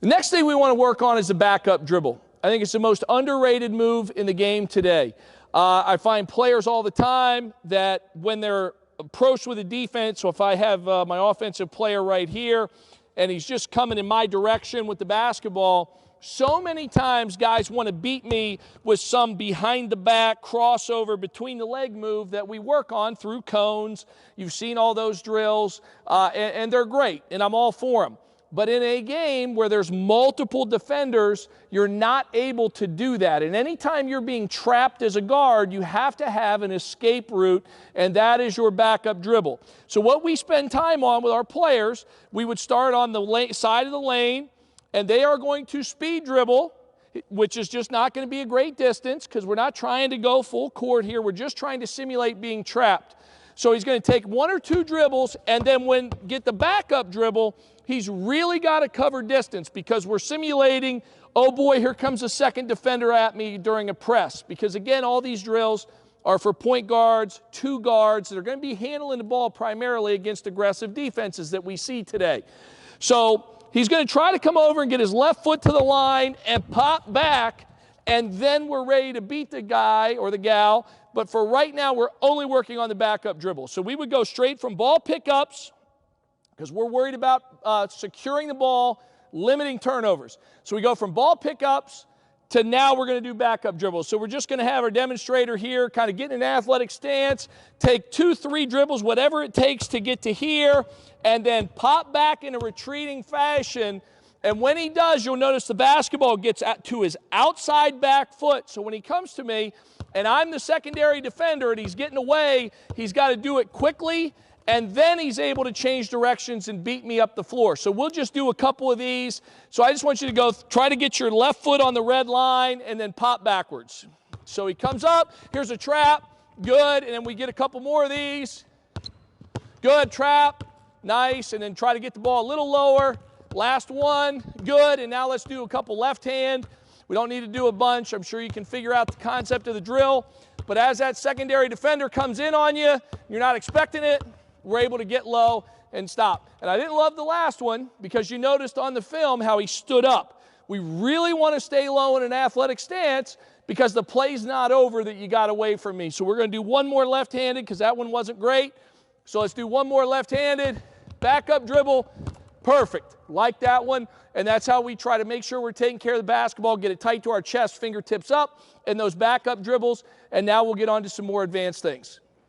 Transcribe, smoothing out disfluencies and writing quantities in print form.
The next thing we want to work on is the backup dribble. I think it's the most underrated move in the game today. I find players all the time that when they're approached with a defense, so if I have my offensive player right here and he's just coming in my direction with the basketball, so many times guys want to beat me with some behind the back crossover between the leg move that we work on through cones. You've seen all those drills, and they're great, and I'm all for them. But in a game where there's multiple defenders, you're not able to do that. And anytime you're being trapped as a guard, you have to have an escape route, and that is your backup dribble. So what we spend time on with our players, we would start on the side of the lane, and they are going to speed dribble, which is just not going to be a great distance because we're not trying to go full court here. We're just trying to simulate being trapped. So he's going to take one or two dribbles, and then get the backup dribble, he's really got to cover distance because we're simulating, oh boy, here comes a second defender at me during a press. Because again, all these drills are for point guards, two guards that are going to be handling the ball primarily against aggressive defenses that we see today. So he's going to try to come over and get his left foot to the line and pop back, and then we're ready to beat the guy or the gal. But for right now, we're only working on the backup dribble. So we would go straight from ball pickups because we're worried about securing the ball, limiting turnovers. So we go from ball pickups to now we're going to do backup dribbles. So we're just going to have our demonstrator here kind of get in an athletic stance, take 2, 3 dribbles, whatever it takes to get to here, and then pop back in a retreating fashion. And when he does, you'll notice the basketball gets to his outside back foot. So when he comes to me and I'm the secondary defender and he's getting away, he's got to do it quickly, and then he's able to change directions and beat me up the floor. So we'll just do a couple of these. So I just want you to go try to get your left foot on the red line and then pop backwards. So he comes up, here's a trap, good, and then we get a couple more of these. Good, trap, nice, and then try to get the ball a little lower. Last one, good, and now let's do a couple left hand. We don't need to do a bunch. I'm sure you can figure out the concept of the drill. But as that secondary defender comes in on you, you're not expecting it, we're able to get low and stop. And I didn't love the last one because you noticed on the film how he stood up. We really want to stay low in an athletic stance because the play's not over that you got away from me. So we're going to do one more left-handed because that one wasn't great. So let's do one more left-handed, backup dribble. Perfect. Like that one. And that's how we try to make sure we're taking care of the basketball, get it tight to our chest, fingertips up, and those backup dribbles. And now we'll get on to some more advanced things.